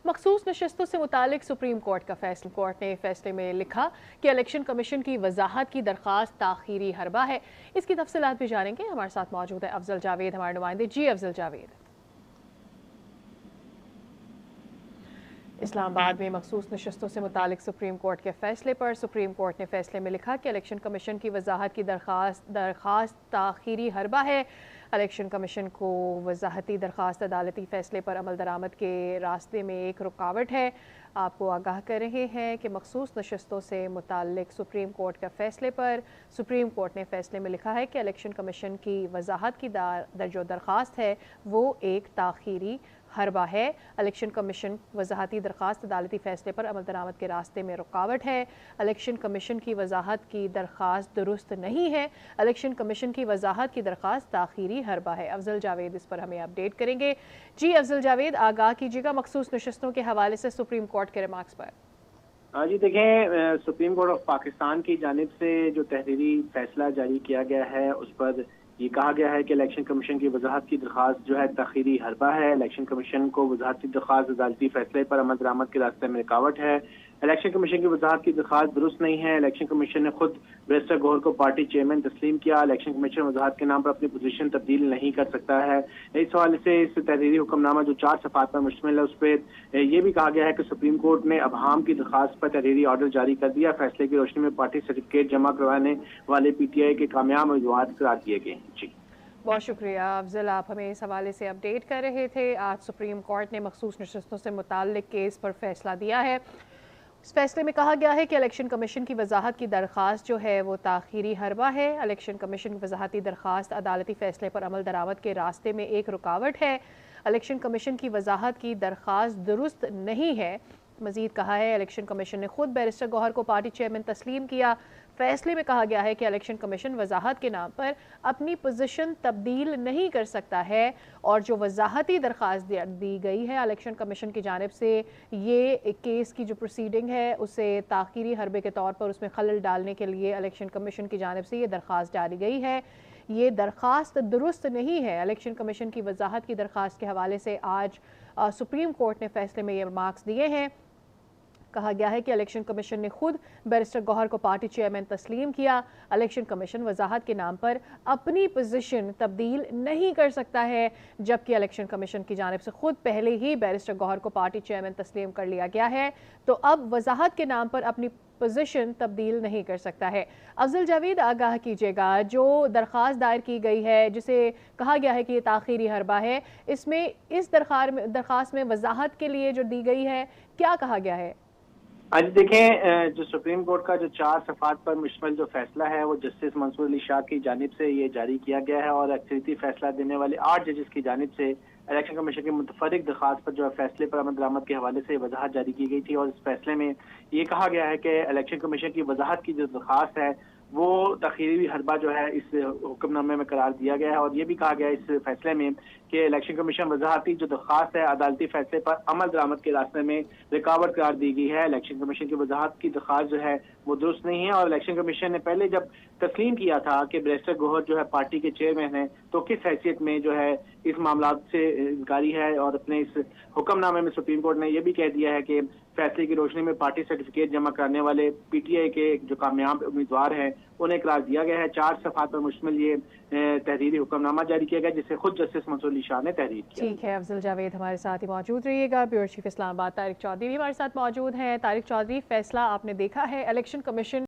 मखसूस नशस्तों से मुतालिक सुप्रीम कोर्ट का फैसला। कोर्ट ने फैसले में लिखा कि इलेक्शन कमीशन की वजाहत की दरख्वास्त ताखीरी हरबा है। इसकी तफसीलात भी जानेंगे। हमारे साथ मौजूद है अफजल जावेद, हमारे नुमाइंदे। जी अफजल जावेद। इस्लामाबाद में मखसूस नशस्तों से मुतालिक सुप्रीम कोर्ट के फैसले पर सुप्रीम कोर्ट ने फैसले में लिखा कि इलेक्शन कमीशन की वजाहत की दरख्वास्त ताखीरी हरबा है। इलेक्शन कमीशन को वजाहती दरख्वास्त अदालती फैसले पर अमल दरामद के रास्ते में एक रुकावट है। आपको आगाह कर रहे हैं कि मखसूस नशस्तों से मुतालिक सुप्रीम कोर्ट के फैसले पर सुप्रीम कोर्ट ने फैसले में लिखा है कि इलेक्शन कमीशन की वजाहत की जो दरख्वास्त है वो एक ताखीरी हरबा है। इलेक्शन कमीशन वजाहती दरख्वास्त अदालती फैसले पर अमल दरामद के रास्ते में रुकावट है। इलेक्शन कमीशन की वजाहत की दरख्वास्त दुरुस्त नहीं है। इलेक्शन कमीशन की वजाहत की दरख्वास्त ताखीरी हरबा है। अफजल जावेद इस पर हमें अपडेट करेंगे। जी अफजल जावेद, आगाह कीजिएगा मखसूस नशस्तों के हवाले से सुप्रीम कोर्ट के रिमार्क्स पर। हाँ जी, देखें, सुप्रीम कोर्ट ऑफ पाकिस्तान की जानिब से जो तहरीरी फैसला जारी किया गया है उस पर ये कहा गया है कि इलेक्शन कमीशन की वजाहत की दरख्वास्त जो है ताखीरी हरबा है। इलेक्शन कमीशन को वजाहत की दरख्वास्त अदालती फैसले पर अमल दरामद के रास्ते में रुकावट है। इलेक्शन कमीशन की वजाहत की दरख्वास्त दुरुस्त नहीं है। इलेक्शन कमीशन ने खुद बैरिस्टर गौहर को पार्टी चेयरमैन तस्लीम किया। इलेक्शन कमीशन वजाहत के नाम पर अपनी पोजीशन तब्दील नहीं कर सकता है। इस हवाले से इस तहरीरी हुक्मनामा जो 4 सफ़ात पर मुश्तमिल है उस पर यह भी कहा गया है कि सुप्रीम कोर्ट ने अबहाम की दरख्वास्त पर तहरीरी ऑर्डर जारी कर दिया। फैसले की रोशनी में पार्टी सर्टिफिकेट जमा करवाने वाले PTI के कामयाब उम्मीदवार करार दिए गए। जी बहुत शुक्रिया अफजल, आप हमें इस हवाले से अपडेट कर रहे थे। आज सुप्रीम कोर्ट ने मखसूस नशस्तों से मुताल्लिक केस पर फैसला दिया है। इस फैसले में कहा गया है कि इलेक्शन कमीशन की वजाहत की दरख्वास्त जो है वो ताखीरी हरबा है। इलेक्शन कमीशन की वजाहती दरख्वास्त अदालती फैसले पर अमल दरामद के रास्ते में एक रुकावट है। इलेक्शन कमीशन की वजाहत की दरख्वास्त दुरुस्त नहीं है। मजीद कहा है इलेक्शन कमीशन ने खुद बैरिस्टर गौहर को पार्टी चेयरमैन तस्लीम किया। फैसले में कहा गया है कि इलेक्शन कमीशन वजाहत के नाम पर अपनी पोजीशन तब्दील नहीं कर सकता है और जो वजाहती दरख्वास्त दी गई है इलेक्शन कमीशन की जानिब से, ये केस की जो प्रोसीडिंग है उसे ताखीरी हरबे के तौर पर उसमें खलल डालने के लिए इलेक्शन कमीशन की जानिब से ये दरख्वास्त डाली गई है। ये दरख्वास्त दुरुस्त नहीं है। इलेक्शन कमीशन की वजाहत की दरख्वास्त के हवाले से आज सुप्रीम कोर्ट ने फैसले में ये रिमार्क्स दिए हैं। कहा गया है कि इलेक्शन कमीशन ने खुद बैरिस्टर गौहर को पार्टी चेयरमैन तस्लीम किया। इलेक्शन कमीशन वजाहत के नाम पर अपनी पोजीशन तब्दील नहीं कर सकता है, जबकि इलेक्शन कमीशन की जानिब से खुद पहले ही बैरिस्टर गौहर को पार्टी चेयरमैन तस्लीम कर लिया गया है, तो अब वजाहत के नाम पर अपनी पोजीशन तब्दील नहीं कर सकता है। अफजल जावेद, आगाह कीजिएगा, जो दरख्वास्त दायर की गई है जिसे कहा गया है कि ये ताखीरी हरबा है, इसमें इस दरख्वास्त में वजाहत के लिए जो दी गई है क्या कहा गया है? आज देखें, जो सुप्रीम कोर्ट का जो 4 सफ़ात पर मुश्तमिल जो फैसला है वो जस्टिस मंसूर अली शाह की जानिब से ये जारी किया गया है और अक्सरियती फैसला देने वाले 8 जजेस की जानिब से इलेक्शन कमीशन की मुतफर्रिक दरख्वास्त पर जो है फैसले पर अमल दरामद के हवाले से वजाहत जारी की गई थी। और इस फैसले में ये कहा गया है कि इलेक्शन कमीशन की वजाहत की जो दरख्वास्त है वो ताखीरी हरबा जो है इस हुक्मनामे में करार दिया गया है। और ये भी कहा गया है इस फैसले में कि इलेक्शन कमीशन वजाहती जो दरख्वास्त है अदालती फैसले पर अमल दरामद के रास्ते में रुकावट करार दी गई है। इलेक्शन कमीशन की वजाहत की दरख्वास्त जो है वो दुरुस्त नहीं है। और इलेक्शन कमीशन ने पहले जब तस्लीम किया था कि बैरिस्टर गौहर जो है पार्टी के चेयरमैन है, तो किस हैसियत में जो है इस मामला से इनकारी है। और अपने इस हुक्मनामे में सुप्रीम कोर्ट ने यह भी कह दिया है कि फैसले की रोशनी में पार्टी सर्टिफिकेट जमा कराने वाले PTI के जो कामयाब उम्मीदवार हैं उन्हें करार दिया गया है। 4 सफ़ात पर मुश्तमिल ये तहरीरी हुक्मनामा जारी किया गया जिसे खुद जस्टिस मंसूर अली शाह ने तहरीर किया। ठीक है अफजल जावेद, हमारे साथ ही मौजूद रहिएगा। ब्यूरो चीफ इस्लामाबाद तारिक चौधरी भी हमारे साथ मौजूद हैं। तारिक चौधरी, फैसला आपने देखा है, इलेक्शन कमीशन